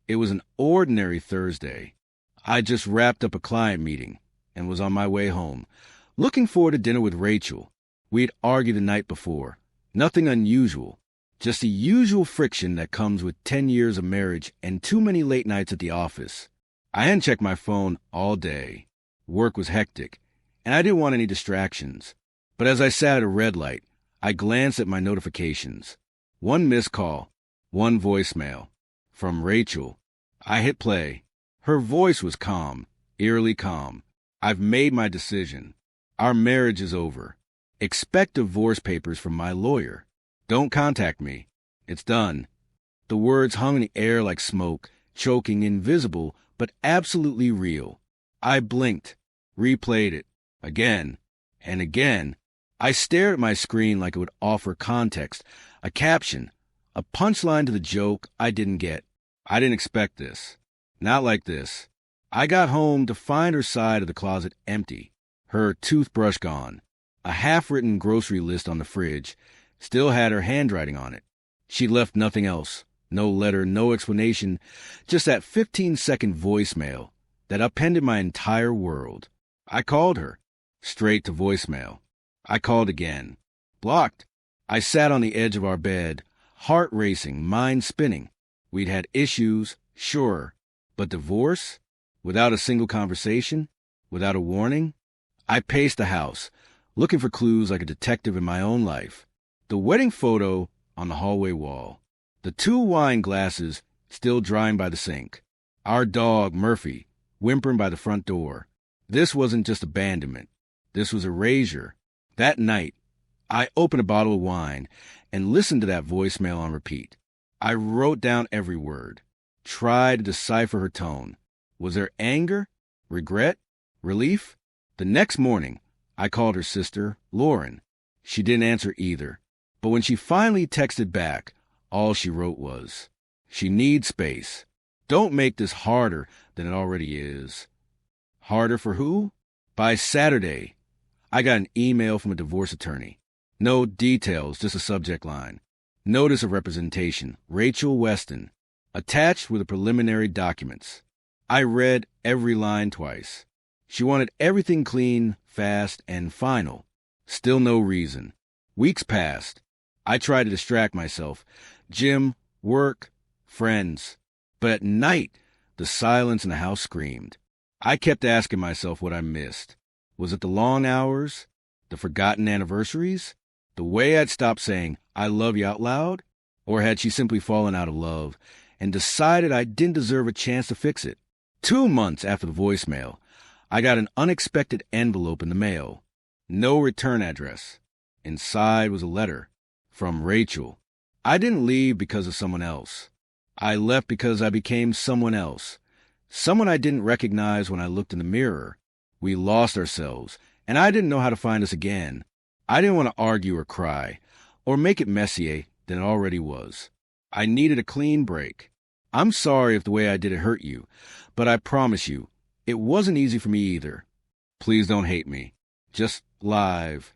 It was an ordinary Thursday. I just wrapped up a client meeting and was on my way home, looking forward to dinner with Rachel. We'd argued the night before. Nothing unusual, just the usual friction that comes with 10 years of marriage and too many late nights at the office. I hadn't checked my phone all day. Work was hectic, and I didn't want any distractions. But as I sat at a red light, I glanced at my notifications. One missed call, one voicemail. From Rachel. I hit play. Her voice was calm, eerily calm. I've made my decision. Our marriage is over. Expect divorce papers from my lawyer. Don't contact me. It's done. The words hung in the air like smoke, choking, invisible, but absolutely real. I blinked, replayed it, again and again. I stared at my screen like it would offer context, a caption, a punchline to the joke I didn't get. I didn't expect this. Not like this. I got home to find her side of the closet empty, her toothbrush gone, a half-written grocery list on the fridge, still had her handwriting on it. She left nothing else, no letter, no explanation, just that 15-second voicemail that upended my entire world. I called her, straight to voicemail. I called again. Blocked. I sat on the edge of our bed, heart racing, mind spinning. We'd had issues, sure, but divorce? Without a single conversation? Without a warning? I paced the house, looking for clues like a detective in my own life. The wedding photo on the hallway wall. The 2 wine glasses still drying by the sink. Our dog, Murphy, whimpering by the front door. This wasn't just abandonment. This was erasure. That night, I opened a bottle of wine and listened to that voicemail on repeat. I wrote down every word, tried to decipher her tone. Was there anger, regret, relief? The next morning, I called her sister, Lauren. She didn't answer either. But when she finally texted back, all she wrote was, "She needs space. Don't make this harder than it already is." Harder for who? By Saturday, I got an email from a divorce attorney. No details, just a subject line. Notice of representation, Rachel Weston. Attached were the preliminary documents. I read every line twice. She wanted everything clean, fast, and final. Still no reason. Weeks passed. I tried to distract myself. Gym, work, friends. But at night, the silence in the house screamed. I kept asking myself what I missed. Was it the long hours? The forgotten anniversaries? The way I'd stopped saying, "I love you" out loud? Or had she simply fallen out of love and decided I didn't deserve a chance to fix it? 2 months after the voicemail, I got an unexpected envelope in the mail. No return address. Inside was a letter from Rachel. I didn't leave because of someone else. I left because I became someone else. Someone I didn't recognize when I looked in the mirror. We lost ourselves, and I didn't know how to find us again. I didn't want to argue or cry, or make it messier than it already was. I needed a clean break. I'm sorry if the way I did it hurt you, but I promise you, it wasn't easy for me either. Please don't hate me. Just live.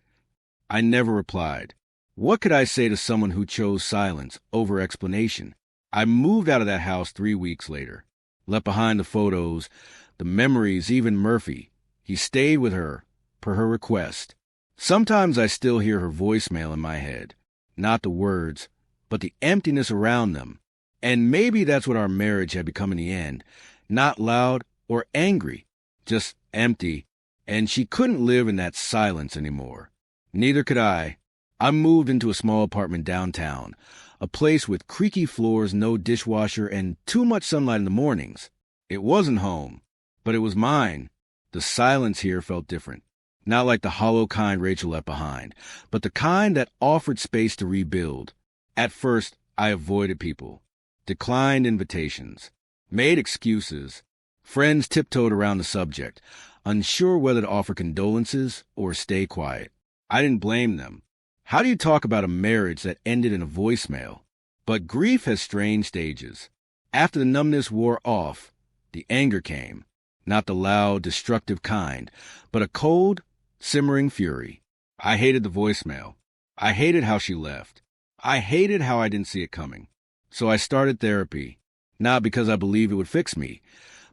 I never replied. What could I say to someone who chose silence over explanation? I moved out of that house 3 weeks later. Left behind the photos, the memories, even Murphy. He stayed with her, per her request. Sometimes I still hear her voicemail in my head. Not the words, but the emptiness around them. And maybe that's what our marriage had become in the end. Not loud or angry, just empty. And she couldn't live in that silence anymore. Neither could I. I moved into a small apartment downtown, a place with creaky floors, no dishwasher, and too much sunlight in the mornings. It wasn't home, but it was mine. The silence here felt different. Not like the hollow kind Rachel left behind, but the kind that offered space to rebuild. At first, I avoided people, declined invitations, made excuses. Friends tiptoed around the subject, unsure whether to offer condolences or stay quiet. I didn't blame them. How do you talk about a marriage that ended in a voicemail? But grief has strange stages. After the numbness wore off, the anger came. Not the loud, destructive kind, but a cold, simmering fury. I hated the voicemail. I hated how she left. I hated how I didn't see it coming. So I started therapy. Not because I believed it would fix me,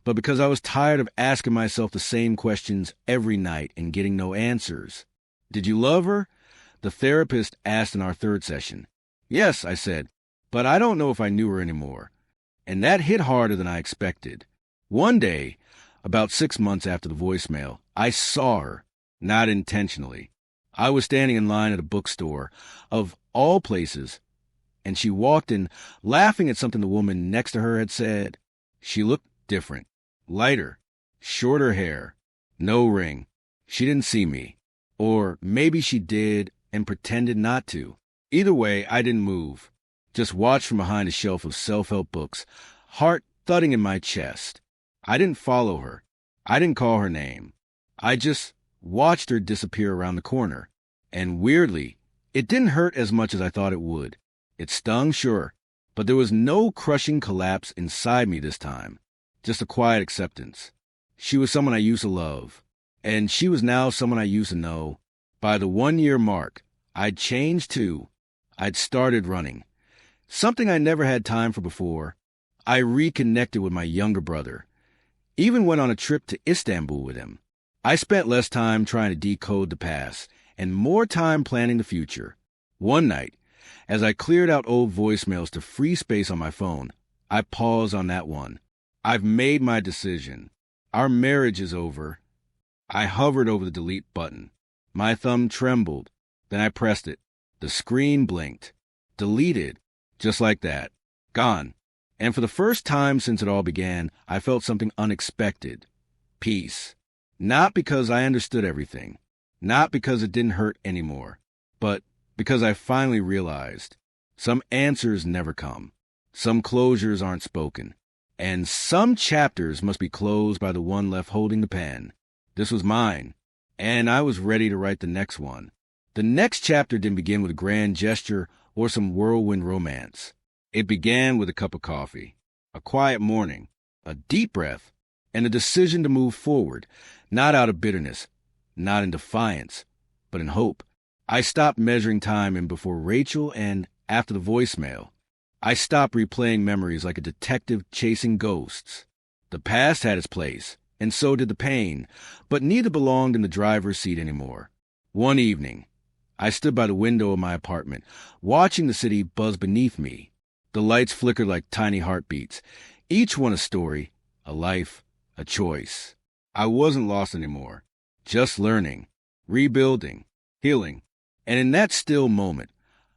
but because I was tired of asking myself the same questions every night and getting no answers. Did you love her? The therapist asked in our third session. Yes, I said, but I don't know if I knew her anymore. And that hit harder than I expected. One day, about 6 months after the voicemail, I saw her, not intentionally. I was standing in line at a bookstore, of all places, and she walked in, laughing at something the woman next to her had said. She looked different, lighter, shorter hair, no ring. She didn't see me. Or maybe she did and pretended not to. Either way, I didn't move. Just watched from behind a shelf of self-help books, heart thudding in my chest. I didn't follow her. I didn't call her name. I just watched her disappear around the corner. And weirdly, it didn't hurt as much as I thought it would. It stung, sure, but there was no crushing collapse inside me this time. Just a quiet acceptance. She was someone I used to love, and she was now someone I used to know. By the 1-year mark, I'd changed too. I'd started running. Something I never had time for before. I reconnected with my younger brother. Even went on a trip to Istanbul with him. I spent less time trying to decode the past and more time planning the future. One night, as I cleared out old voicemails to free space on my phone, I paused on that one. I've made my decision. Our marriage is over. I hovered over the delete button. My thumb trembled. Then I pressed it. The screen blinked. Deleted. Just like that. Gone. And for the first time since it all began, I felt something unexpected. Peace. Not because I understood everything. Not because it didn't hurt anymore. But because I finally realized some answers never come. Some closures aren't spoken. And some chapters must be closed by the one left holding the pen. This was mine. And I was ready to write the next one. The next chapter didn't begin with a grand gesture or some whirlwind romance. It began with a cup of coffee, a quiet morning, a deep breath, and a decision to move forward, not out of bitterness, not in defiance, but in hope. I stopped measuring time in before Rachel and after the voicemail. I stopped replaying memories like a detective chasing ghosts. The past had its place, and so did the pain, but neither belonged in the driver's seat anymore. One evening, I stood by the window of my apartment, watching the city buzz beneath me. The lights flickered like tiny heartbeats, each one a story, a life, a choice. I wasn't lost anymore, just learning, rebuilding, healing. And in that still moment,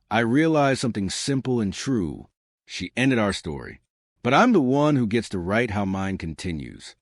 I realized something simple and true. She ended our story. But I'm the one who gets to write how mine continues.